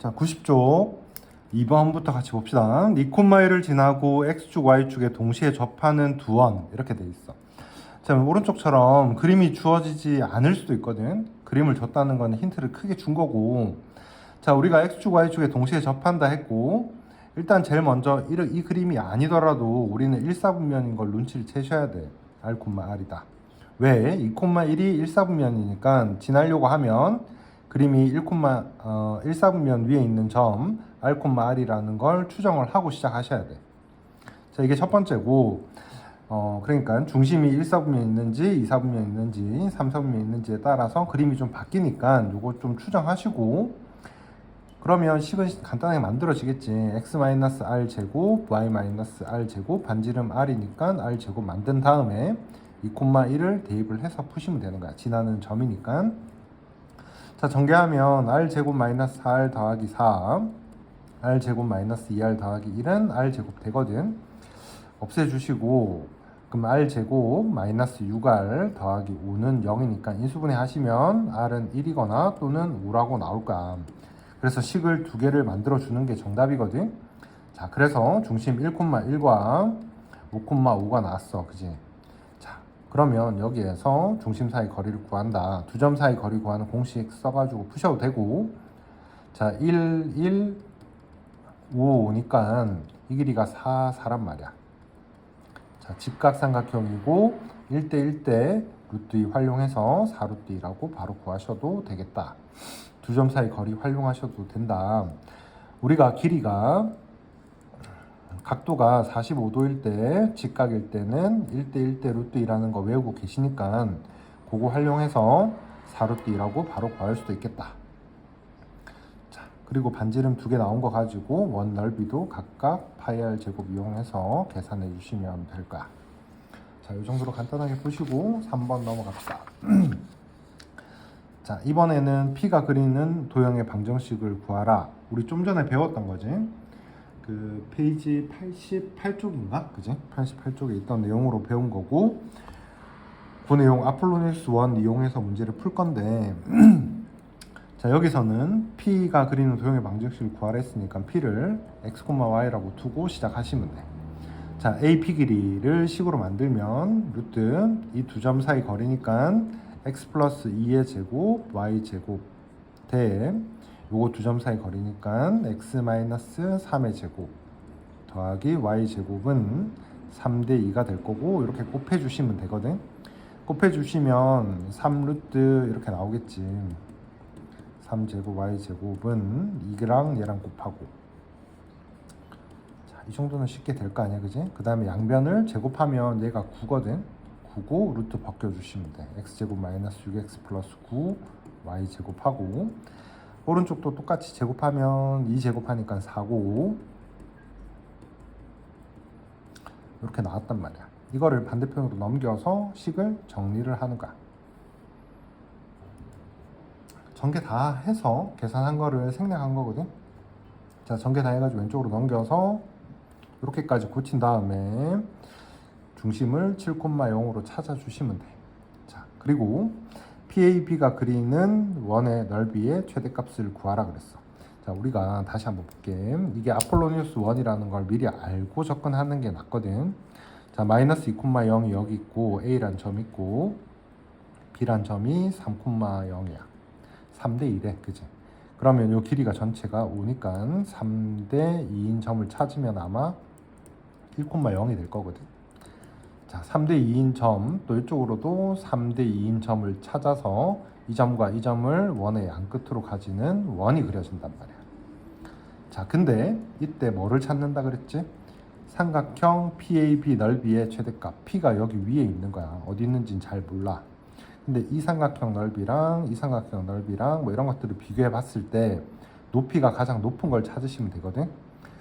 자, 90쪽 2번부터 같이 봅시다. 니콤마일을 지나고 X축, Y축에 동시에 접하는 두 원 이렇게 돼 있어. 자, 오른쪽처럼 그림이 주어지지 않을 수도 있거든. 그림을 줬다는 건 힌트를 크게 준 거고, 자, 우리가 X축, Y축에 동시에 접한다 했고, 일단 제일 먼저 이 그림이 아니더라도 우리는 1사분면인 걸 눈치를 채셔야 돼. R, R이다. 왜? 2,1이 1사분면이니까 지나려고 하면 그림이 1사분면 위에 있는 점 R, R이라는 걸 추정을 하고 시작하셔야 돼. 자, 이게 첫 번째고, 그러니까 중심이 1사분면 있는지 2사분면 있는지 3사분면 있는지에 따라서 그림이 좀 바뀌니까 요거 좀 추정하시고, 그러면 식은 간단하게 만들어지겠지. x-r 제곱, y-r 제곱, 반지름 r이니까 r 제곱 만든 다음에 2,1을 대입을 해서 푸시면 되는 거야. 지나는 점이니까. 자, 전개하면 r 제곱 마이너스 r 더하기 4, r 제곱 마이너스 2r 더하기 1은 r 제곱 되거든. 없애주시고, 그럼 r 제곱 마이너스 6r 더하기 5는 0이니까 인수분해 하시면 r은 1이거나 또는 5라고 나올 거야. 그래서 식을 두 개를 만들어 주는 게 정답이거든. 자, 그래서 중심 1,1과 5,5가 나왔어. 그지? 자, 그러면 여기에서 중심 사이 거리를 구한다. 두 점 사이 거리 구하는 공식 써가지고 푸셔도 되고, 자, 1, 1, 5, 5니까 이 길이가 4, 4란 말이야. 자, 직각삼각형이고 1대 1대 루트 2 활용해서 4루트 2라고 바로 구하셔도 되겠다. 두 점 사이 거리 활용하셔도 된다. 우리가 길이가 각도가 45도일 때 직각일 때는 1대 1대 루트 2라는 거 외우고 계시니까 그거 활용해서 4루트 2라고 바로 구할 수도 있겠다. 자, 그리고 반지름 두 개 나온 거 가지고 원 넓이도 각각 파이 r 제곱 이용해서 계산해 주시면 될 거야. 자, 이 정도로 간단하게 보시고 3번 넘어갑시다. 자, 이번에는 P가 그리는 도형의 방정식을 구하라. 우리 좀 전에 배웠던 거지. 그 페이지 88쪽인가? 그지? 88쪽에 있던 내용으로 배운 거고, 그 내용 아폴로니우스 1 이용해서 문제를 풀 건데 자, 여기서는 P가 그리는 도형의 방정식을 구하라 했으니까 P를 x, y라고 두고 시작하시면 돼. 자, AP 길이를 식으로 만들면 루트 이 두 점 사이 거리니까 x 플러스 2의 제곱 y 제곱 대 요거 두 점 사이 거리니까 x 마이너스 3의 제곱 더하기 y 제곱은 3대 2가 될 거고, 이렇게 곱해 주시면 되거든. 곱해 주시면 3루트 이렇게 나오겠지. 3제곱 y 제곱은 이랑 얘랑 곱하고, 자, 이 정도는 쉽게 될 거 아니야, 그지? 그 다음에 양변을 제곱하면 얘가 9거든. 9고 루트 벗겨주시면 돼. x제곱 마이너스 6x 플러스 9 y제곱하고, 오른쪽도 똑같이 제곱하면 2제곱하니까 4고 이렇게 나왔단 말이야. 이거를 반대편으로 넘겨서 식을 정리를 하는 거야. 전개 다 해서 계산한 거를 생략한 거거든. 자, 전개 다 해가지고 왼쪽으로 넘겨서 이렇게까지 고친 다음에 중심을 7,0으로 찾아주시면 돼. 자, 그리고 PAB가 그리는 원의 넓이의 최대값을 구하라 그랬어. 자, 우리가 다시 한번 볼게. 이게 아폴로니우스 1이라는 걸 미리 알고 접근하는 게 낫거든. 자, 마이너스 2,0이 여기 있고 A란 점 있고 B란 점이 3,0이야. 3대 2래, 그지? 그러면 요 길이가 전체가 5니까 3대 2인 점을 찾으면 아마 1,0이 될 거거든. 자, 3대 2인 점, 또 이쪽으로도 3대 2인 점을 찾아서 이 점과 이 점을 원의 양 끝으로 가지는 원이 그려진단 말이야. 자, 근데 이때 뭐를 찾는다 그랬지? 삼각형 PAB 넓이의 최대값. P가 여기 위에 있는 거야. 어디 있는지는 잘 몰라. 근데 이 삼각형 넓이랑 이 삼각형 넓이랑 뭐 이런 것들을 비교해 봤을 때 높이가 가장 높은 걸 찾으시면 되거든.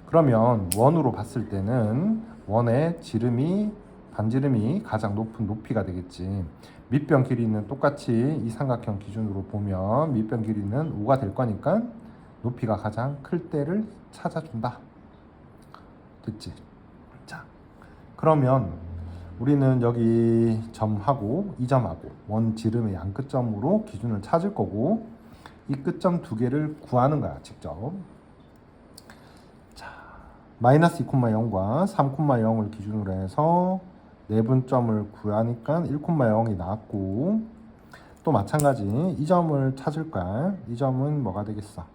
그러면 원으로 봤을 때는 원의 지름이 반지름이 가장 높은 높이가 되겠지. 밑변 길이는 똑같이 이 삼각형 기준으로 보면 밑변 길이는 5가 될 거니까 높이가 가장 클 때를 찾아준다. 됐지? 자, 그러면 우리는 여기 점하고 이 점하고 원 지름의 양 끝점으로 기준을 찾을 거고, 이 끝점 두 개를 구하는 거야, 직접. 자, 마이너스 2,0과 3,0을 기준으로 해서 내분점을 구하니까 1,0이 나왔고, 또 마찬가지 이 점을 찾을 거야. 이 점은 뭐가 되겠어?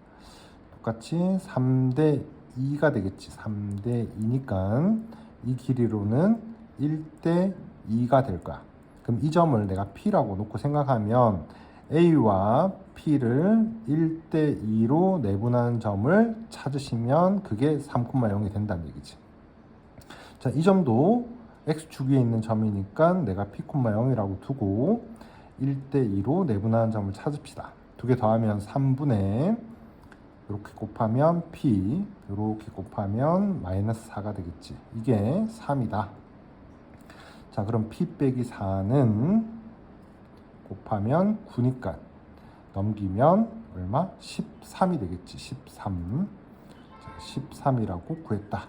똑같이 3대 2가 되겠지. 3대 2니까 이 길이로는 1대 2가 될 거야. 그럼 이 점을 내가 P라고 놓고 생각하면 A와 P를 1대 2로 내분하는 점을 찾으시면 그게 3,0이 된다는 얘기지. 자, 이 점도 X축 위에 있는 점이니까 내가 P,0이라고 두고 1대 2로 내분하는 점을 찾읍시다. 두 개 더하면 3분의 이렇게 곱하면 P, 이렇게 곱하면 마이너스 4가 되겠지. 이게 3이다. 자, 그럼 P 빼기 4는 곱하면 9니까 넘기면 얼마? 13이 되겠지. 13. 자, 13이라고 구했다.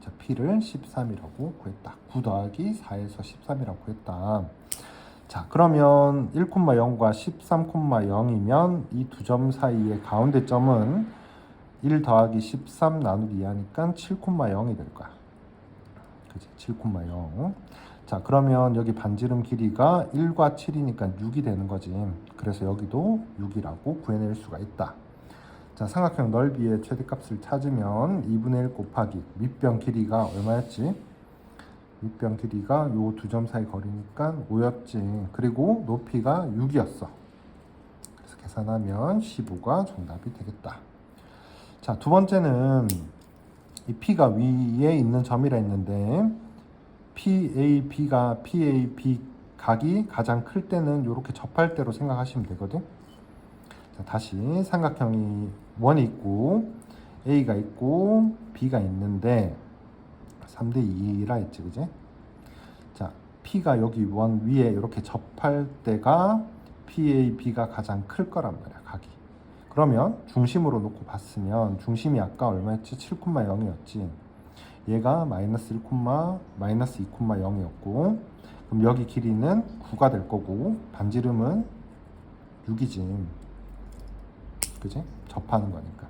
자, P를 13이라고 구했다. 9 더하기 4에서 13이라고 구했다. 자, 그러면 1,0과 13,0이면 이 두 점 사이의 가운데 점은 1 더하기 13 나누기 2하니까 7,0이 될 거야. 그치? 7,0. 자, 그러면 여기 반지름 길이가 1과 7이니까 6이 되는 거지. 그래서 여기도 6이라고 구해낼 수가 있다. 자, 삼각형 넓이의 최대값을 찾으면 2분의 1 곱하기 밑변 길이가 얼마였지? 밑변 길이가 요 두 점 사이 거리니까 5였지. 그리고 높이가 6이었어. 그래서 계산하면 15가 정답이 되겠다. 자, 두 번째는 이 P가 위에 있는 점이라 했는데 PAB가 PAB 각이 가장 클 때는 이렇게 접할 때로 생각하시면 되거든. 자, 다시 삼각형이 원이 있고 A가 있고 B가 있는데 3대 2라 했지, 그지? 자, P가 여기 원 위에 이렇게 접할 때가 PAB가 가장 클 거란 말이야, 각이. 그러면 중심으로 놓고 봤으면 중심이 아까 얼마였지? 7,0이었지. 얘가 마이너스 1, 마이너스 2,0이었고, 그럼 여기 길이는 9가 될 거고 반지름은 6이지. 그지? 접하는 거니까.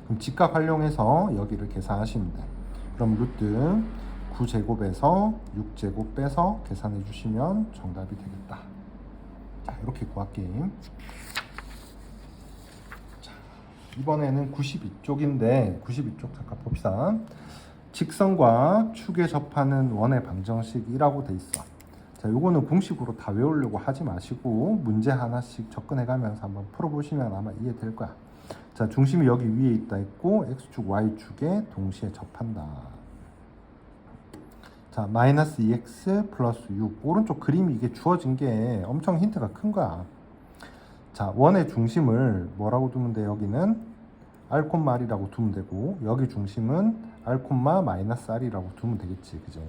그럼 직각 활용해서 여기를 계산하시면 돼. 그럼 루트 9제곱에서 6제곱 빼서 계산해 주시면 정답이 되겠다. 자, 이렇게 구할게. 자, 이번에는 92쪽인데 92쪽 잠깐 봅시다. 직선과 축에 접하는 원의 방정식이라고 돼 있어. 자, 요거는 공식으로 다 외우려고 하지 마시고 문제 하나씩 접근해 가면서 한번 풀어보시면 아마 이해될 거야. 자, 중심이 여기 위에 있다 했고 X축, Y축에 동시에 접한다. 자, 마이너스 2x 플러스 6. 오른쪽 그림이 이게 주어진 게 엄청 힌트가 큰 거야. 자, 원의 중심을 뭐라고 두면 돼? 여기는 R, R이라고 두면 되고 여기 중심은 R, 마이너스 R이라고 두면 되겠지. 그죠?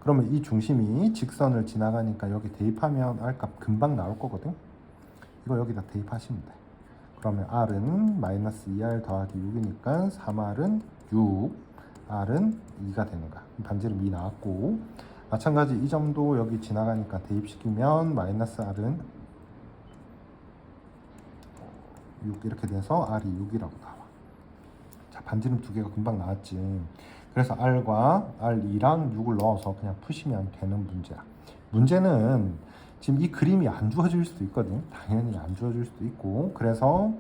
그러면 이 중심이 직선을 지나가니까 여기 대입하면 R 값 금방 나올 거거든. 이거 여기다 대입하시면 돼. 그러면 R은 마이너스 2R 더하기 6이니까 3R은 6, R은 2가 되는 거야. 반지름 2 나왔고 마찬가지 이 점도 여기 지나가니까 대입시키면 마이너스 R은 6 이렇게 돼서 R이 6이라고 나와. 자, 반지름 두 개가 금방 나왔지. 그래서 R과 R2랑 6을 넣어서 그냥 푸시면 되는 문제야. 문제는 지금 이 그림이 안 주어질 수도 있거든. 당연히 안 주어질 수도 있고 그래서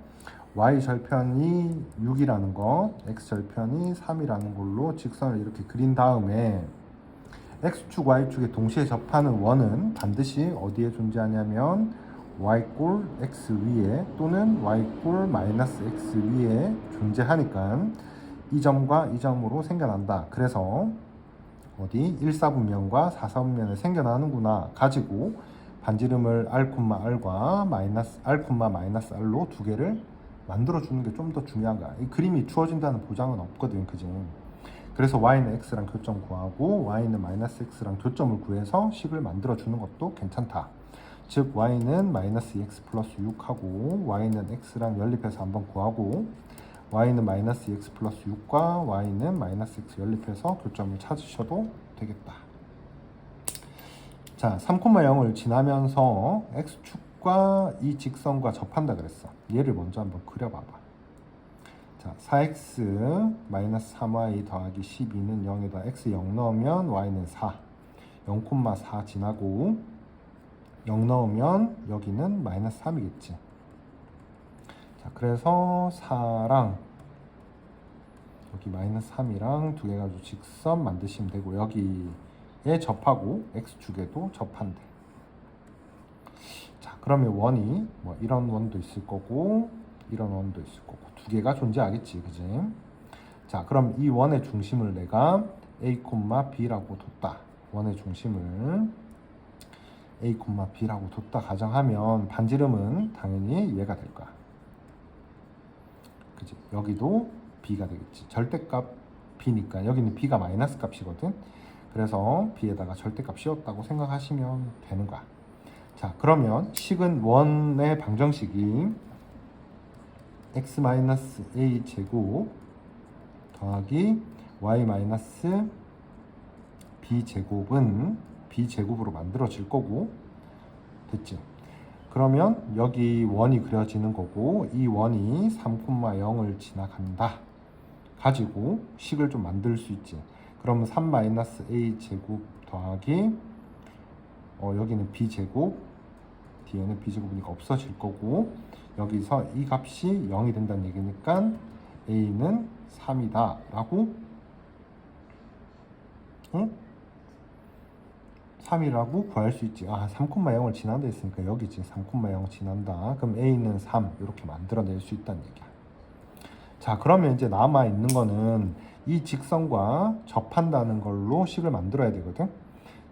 Y절편이 6이라는 거, X절편이 3이라는 걸로 직선을 이렇게 그린 다음에 X축, Y축에 동시에 접하는 원은 반드시 어디에 존재하냐면 Y꼴 X 위에 또는 Y꼴 마이너스 X 위에 존재하니까 이 점과 이 점으로 생겨난다. 그래서 어디 1사분면과 4사분면을 생겨나는구나 가지고 반지름을 R,R과 마이너스 R로 두 개를 만들어주는 게 좀 더 중요한 거야. 이 그림이 주어진다는 보장은 없거든, 그지? 그래서 Y는 X랑 교점 구하고 Y는 마이너스 X랑 교점을 구해서 식을 만들어주는 것도 괜찮다. 즉 Y는 마이너스 2X 플러스 6하고 Y는 X랑 연립해서 한번 구하고 Y는 마이너스 2X 플러스 6과 Y는 마이너스 X 연립해서 교점을 찾으셔도 되겠다. 자, 3,0을 지나면서 X축 축과 이 직선과 접한다 그랬어. 얘를 먼저 한번 그려봐봐. 자, 4x 마이너스 3y 더하기 12는 0에다 x 0 넣으면 y는 4. 0,4 지나고 0 넣으면 여기는 마이너스 3이겠지. 자, 그래서 4랑 여기 마이너스 3이랑 두 개 가지고 직선 만드시면 되고, 여기에 접하고 x축에도 접한대. 자, 그러면 원이 뭐 이런 원도 있을 거고 이런 원도 있을 거고 두 개가 존재하겠지, 그지? 자, 그럼 이 원의 중심을 내가 a, b라고 뒀다. 원의 중심을 a, b라고 뒀다 가정하면 반지름은 당연히 얘가 될 거야. 그지? 여기도 b가 되겠지. 절대값 b니까 여기는 b가 마이너스 값이거든. 그래서 b에다가 절대값 씌웠다고 생각하시면 되는 거야. 자, 그러면 식은 원의 방정식이 x-a 제곱 더하기 y-b 제곱은 b 제곱으로 만들어질 거고, 됐지? 그러면 여기 원이 그려지는 거고, 이 원이 3,0을 지나간다 가지고 식을 좀 만들 수 있지. 그러면 3-a 제곱 더하기 여기는 b 제곱, 뒤에는 b 제곱이니까 없어질 거고, 여기서 이 값이 0이 된다는 얘기니까 a는 3이다 라고, 응? 3이라고 구할 수 있지. 아, 3,0을 지난다 했으니까 여기지. 3,0 지난다. 그럼 a는 3 이렇게 만들어낼 수 있다는 얘기야. 자, 그러면 이제 남아 있는 거는 이 직선과 접한다는 걸로 식을 만들어야 되거든.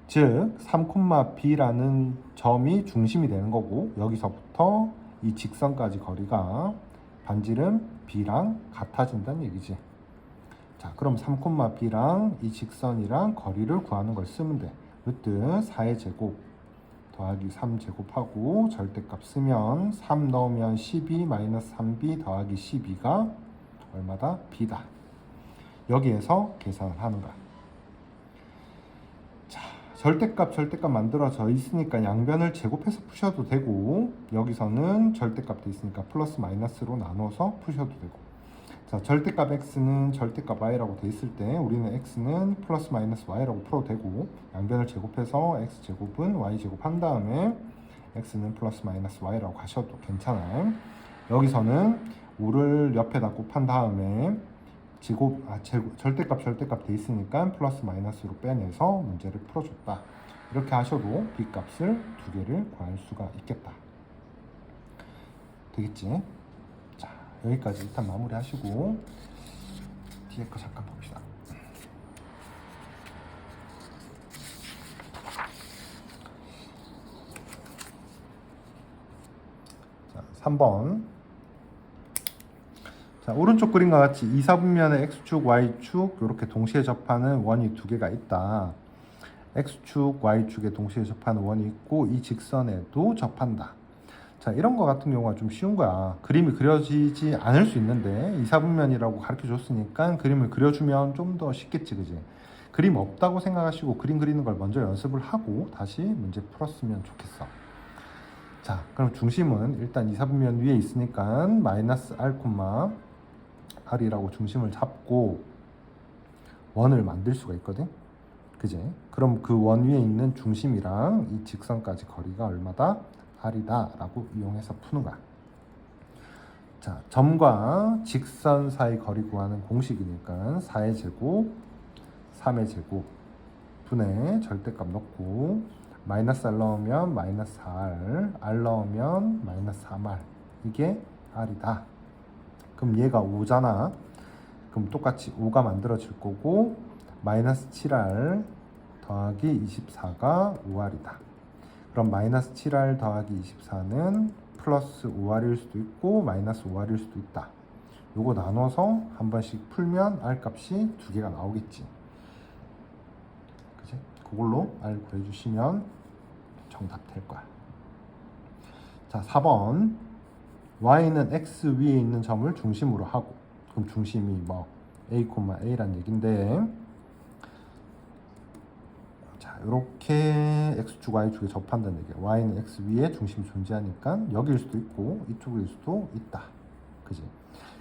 즉 3,b라는 점이 중심이 되는 거고, 여기서부터 이 직선까지 거리가 반지름 b랑 같아진다는 얘기지. 자, 그럼 3,b랑 이 직선이랑 거리를 구하는 걸 쓰면 돼. 그때 4의 제곱 더하기 3제곱하고 절대값 쓰면 3 넣으면 12 마이너스 3b 더하기 12가 얼마다? b다. 여기에서 계산을 하는 거야. 자, 절대값 만들어져 있으니까 양변을 제곱해서 푸셔도 되고, 여기서는 절대값 돼 있으니까 플러스 마이너스로 나눠서 푸셔도 되고. 자, 절대값 x는 절대값 y라고 돼 있을 때 우리는 x는 플러스 마이너스 y라고 풀어도 되고, 양변을 제곱해서 x제곱은 y제곱 한 다음에 x는 플러스 마이너스 y라고 하셔도 괜찮아요. 여기서는 5를 옆에다 곱한 다음에 절대값 돼 있으니까 플러스 마이너스로 빼내서 문제를 풀어줬다. 이렇게 하셔도 b값을 두 개를 구할 수가 있겠다. 되겠지? 자, 여기까지 일단 마무리 하시고 뒤에 거 잠깐 봅시다. 자, 3번. 자, 오른쪽 그림과 같이 2, 4분면에 x축, y축 이렇게 동시에 접하는 원이 두 개가 있다. x축, y축에 동시에 접하는 원이 있고, 이 직선에도 접한다. 자, 이런 거 같은 경우가 좀 쉬운 거야. 그림이 그려지지 않을 수 있는데 2, 4분면이라고 가르쳐 줬으니까 그림을 그려주면 좀 더 쉽겠지, 그지? 그림 없다고 생각하시고 그림 그리는 걸 먼저 연습을 하고 다시 문제 풀었으면 좋겠어. 자, 그럼 중심은 일단 2, 4분면 위에 있으니까 마이너스 r, r이라고 중심을 잡고 원을 만들 수가 있거든. 그지? 그럼 그 원 위에 있는 중심이랑 이 직선까지 거리가 얼마다? r이다 라고 이용해서 푸는 거야. 자, 점과 직선 사이 거리 구하는 공식이니까 4의 제곱 3의 제곱 분의 절대값 넣고 마이너스 r 넣으면 마이너스 4r, r 넣으면 마이너스 3r, 이게 r이다. 그럼 얘가 5잖아. 그럼 똑같이 5가 만들어질 거고, 마이너스 7r 더하기 24가 5r이다. 그럼 마이너스 7r 더하기 24는 플러스 5r일 수도 있고 마이너스 5r일 수도 있다. 요거 나눠서 한 번씩 풀면 r 값이 두 개가 나오겠지. 그치? 그걸로 r 구해주시면 정답 될 거야. 자, 4번. y는 x 위에 있는 점을 중심으로 하고, 그럼 중심이 뭐 a, a란 얘긴데, 자, 이렇게 x축 y축에 접한다는 얘기야. y는 x 위에 중심이 존재하니까 여기일 수도 있고 이쪽일 수도 있다. 그지?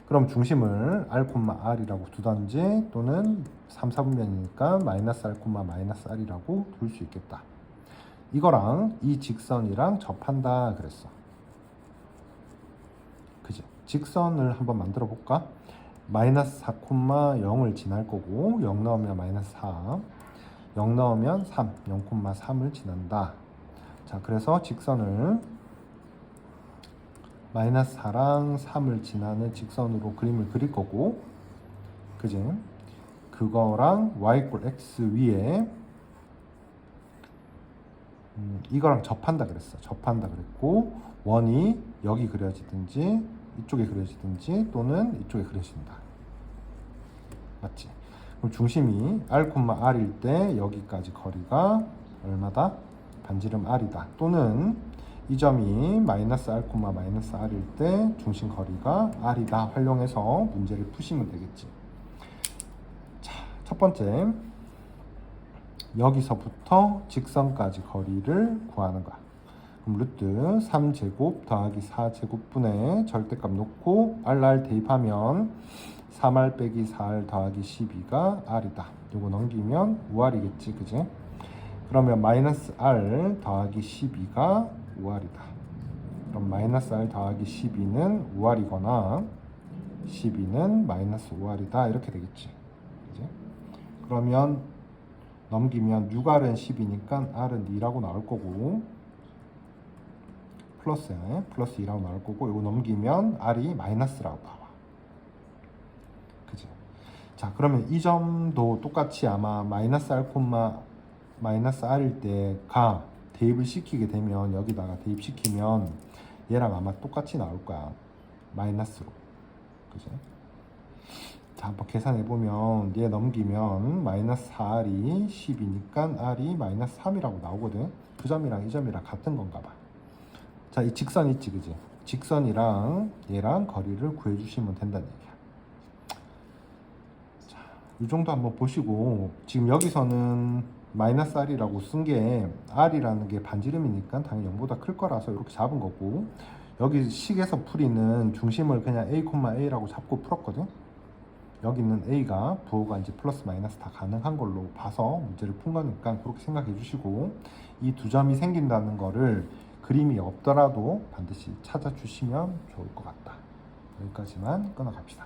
그럼 중심을 r, r이라고 두던지 또는 3, 4분면이니까 마이너스 r, 마이너스 r이라고 둘 수 있겠다. 이거랑 이 직선이랑 접한다 그랬어. 그지? 직선을 한번 만들어 볼까? 마이너스 4, 0을 지날 거고 0 넣으면 마이너스 4, 0 넣으면 3, 0,3을 지난다. 자, 그래서 직선을 마이너스 4랑 3을 지나는 직선으로 그림을 그릴 거고, 그지? 그거랑 y = x 위에 이거랑 접한다 그랬어. 접한다 그랬고, 원이 여기 그려지든지 이쪽에 그려지든지 또는 이쪽에 그려진다. 맞지? 그럼 중심이 r, r일 때 여기까지 거리가 얼마다? 반지름 r이다. 또는 이 점이 마이너스 r, 마이너스 r일 때 중심 거리가 r이다. 활용해서 문제를 푸시면 되겠지. 자, 첫 번째, 여기서부터 직선까지 거리를 구하는 거야. 그럼 루트 3제곱 더하기 4제곱분의 절대값 놓고 r 대입하면 3r 빼기 4r 더하기 12가 r이다. 요거 넘기면 5r이겠지, 그지? 그러면 마이너스 r 더하기 12가 5r이다. 그럼 마이너스 r 더하기 12는 5r이거나 12는 마이너스 5r이다. 이렇게 되겠지, 그지? 그러면 넘기면 6r은 10이니까 r은 2라고 나올 거고, 플러스 2라고 나올 거고, 이거 넘기면 r이 마이너스라고 나와. 그지? 자, 그러면 이 점도 똑같이 아마 마이너스 r, 마이너스 r일 때가 대입을 시키게 되면, 여기다가 대입시키면 얘랑 아마 똑같이 나올 거야. 마이너스로. 그지? 자, 한번 계산해 보면 얘 넘기면 마이너스 4r이 10이니까 r이 마이너스 3이라고 나오거든. 그 점이랑 이 점이랑 같은 건가 봐. 자, 이 직선 있지, 그지? 직선이랑 얘랑 거리를 구해주시면 된다는 얘기야. 자, 이 정도 한번 보시고, 지금 여기서는 마이너스 r이라고 쓴 게 r이라는 게 반지름이니까 당연히 0보다 클 거라서 이렇게 잡은 거고, 여기 식에서 풀이는 중심을 그냥 a, a라고 잡고 풀었거든. 여기는 a가 부호가 이제 플러스 마이너스 다 가능한 걸로 봐서 문제를 푼 거니까 그렇게 생각해 주시고, 이 두 점이 생긴다는 거를 그림이 없더라도 반드시 찾아주시면 좋을 것 같다. 여기까지만 끊어갑시다.